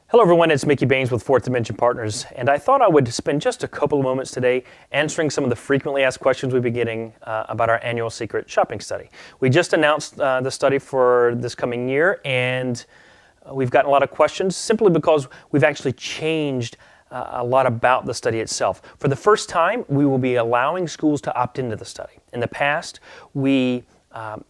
Hello everyone, it's Mickey Baines with Fourth Dimension Partners, and I thought I would spend just a couple of moments today answering some of the frequently asked questions we've been getting about our annual secret shopping study. We just announced the study for this coming year, and we've gotten a lot of questions simply because we've actually changed a lot about the study itself. For the first time, we will be allowing schools to opt into the study. In the past, we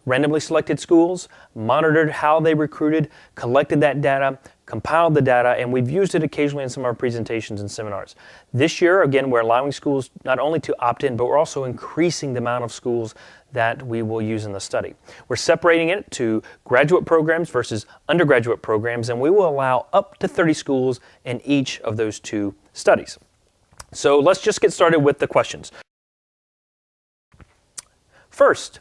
randomly selected schools, monitored how they recruited, collected that data, compiled the data, and we've used it occasionally in some of our presentations and seminars. This year, again, we're allowing schools not only to opt in, but we're also increasing the amount of schools that we will use in the study. We're separating it to graduate programs versus undergraduate programs, and we will allow up to 30 schools in each of those two studies. So let's just get started with the questions. First,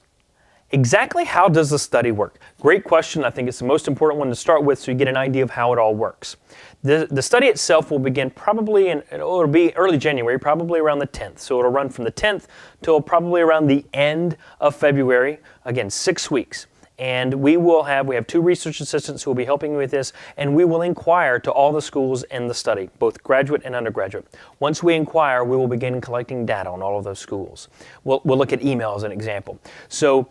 exactly how does the study work? Great question. I think it's the most important one to start with so you get an idea of how it all works. The study itself will begin probably it'll be early January, probably around the 10th. So it'll run from the 10th till probably around the end of February. Again, 6 weeks. And we have two research assistants who will be helping me with this, and we will inquire to all the schools in the study, both graduate and undergraduate. Once we inquire, we will begin collecting data on all of those schools. We'll look at email as an example. So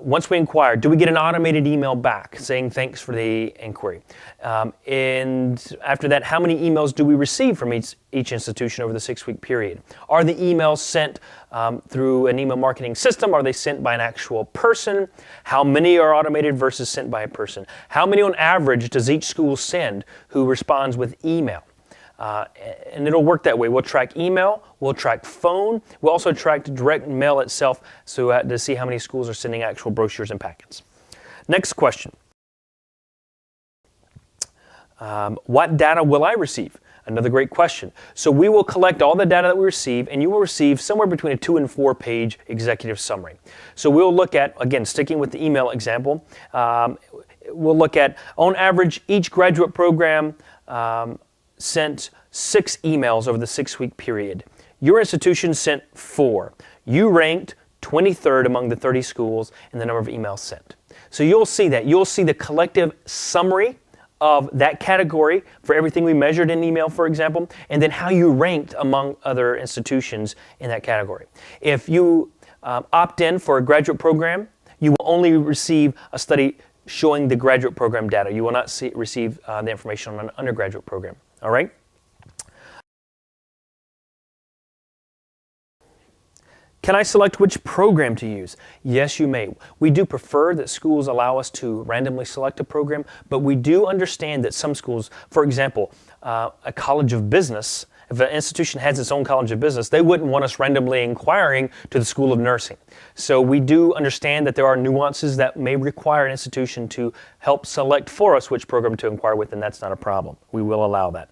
once we inquire, do we get an automated email back saying thanks for the inquiry? And after that, how many emails do we receive from each institution over the 6-week period? Are the emails sent through an email marketing system? Are they sent by an actual person? How many are automated versus sent by a person? How many on average does each school send who responds with email? And it'll work that way. We'll track email, we'll track phone, we'll also track direct mail itself so to see how many schools are sending actual brochures and packets. Next question. What data will I receive? Another great question. So we will collect all the data that we receive, and you will receive somewhere between a 2 and 4 page executive summary. So we'll look at, again, sticking with the email example, we'll look at, on average, each graduate program sent 6 emails over the 6-week period. Your institution sent 4. You ranked 23rd among the 30 schools in the number of emails sent. So you'll see that. You'll see the collective summary of that category for everything we measured in email, for example, and then how you ranked among other institutions in that category. If you opt in for a graduate program, you will only receive a study showing the graduate program data. You will not receive the information on an undergraduate program. All right? Can I select which program to use? Yes, you may. We do prefer that schools allow us to randomly select a program, but we do understand that some schools, for example, a college of business, if an institution has its own college of business, they wouldn't want us randomly inquiring to the School of Nursing. So we do understand that there are nuances that may require an institution to help select for us which program to inquire with, and that's not a problem. We will allow that.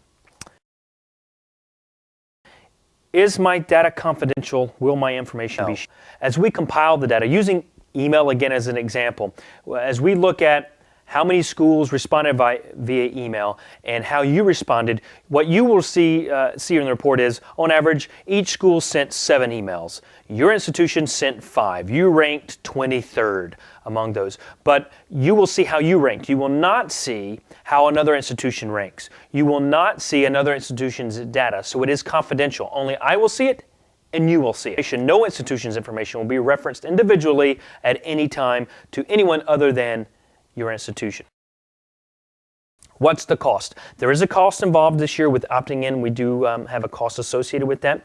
Is my data confidential? Will my information be shared? As we compile the data, using email again as an example, as we look at how many schools responded via email and how you responded, what you will see in the report is, on average, each school sent 7 emails. Your institution sent 5. You ranked 23rd among those. But you will see how you ranked. You will not see how another institution ranks. You will not see another institution's data. So it is confidential. Only I will see it and you will see it. No institution's information will be referenced individually at any time to anyone other than your institution. What's the cost? There is a cost involved this year with opting in. We do have a cost associated with that.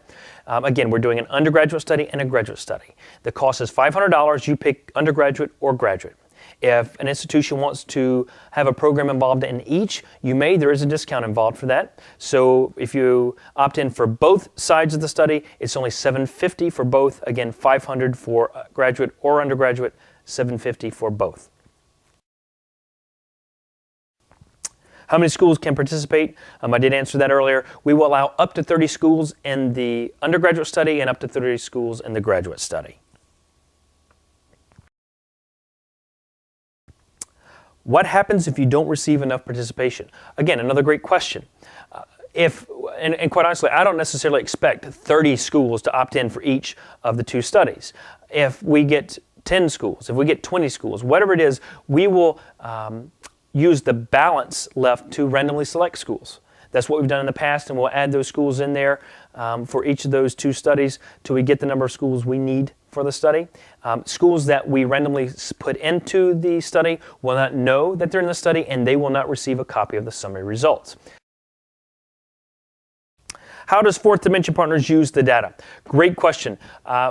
Again, we're doing an undergraduate study and a graduate study. The cost is $500. You pick undergraduate or graduate. If an institution wants to have a program involved in each, there is a discount involved for that. So if you opt in for both sides of the study, it's only $750 for both. Again, $500 for graduate or undergraduate, $750 for both. How many schools can participate? I did answer that earlier. We will allow up to 30 schools in the undergraduate study and up to 30 schools in the graduate study. What happens if you don't receive enough participation? Again, another great question. And quite honestly, I don't necessarily expect 30 schools to opt in for each of the two studies. If we get 10 schools, if we get 20 schools, whatever it is, we will use the balance left to randomly select schools. That's what we've done in the past, and we'll add those schools in there for each of those 2 studies till we get the number of schools we need for the study. Schools that we randomly put into the study will not know that they're in the study, and they will not receive a copy of the summary results. How does Fourth Dimension Partners use the data? Great question.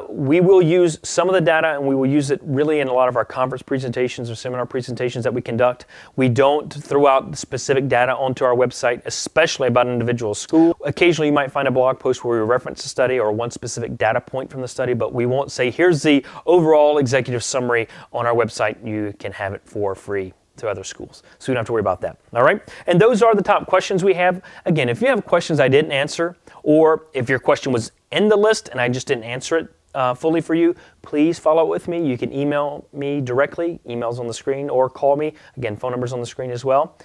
We will use some of the data, and we will use it really in a lot of our conference presentations or seminar presentations that we conduct. We don't throw out specific data onto our website, especially about an individual school. Occasionally you might find a blog post where we reference a study or one specific data point from the study, but we won't say, here's the overall executive summary on our website. You can have it for free to other schools. So we don't have to worry about that. All right? And those are the top questions we have. Again, if you have questions I didn't answer, or if your question was in the list and I just didn't answer it fully for you, please follow up with me. You can email me directly. Email's on the screen, or call me. Again, phone number's on the screen as well.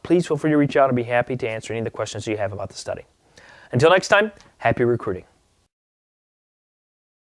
Please feel free to reach out. I'll be happy to answer any of the questions you have about the study. Until next time, happy recruiting.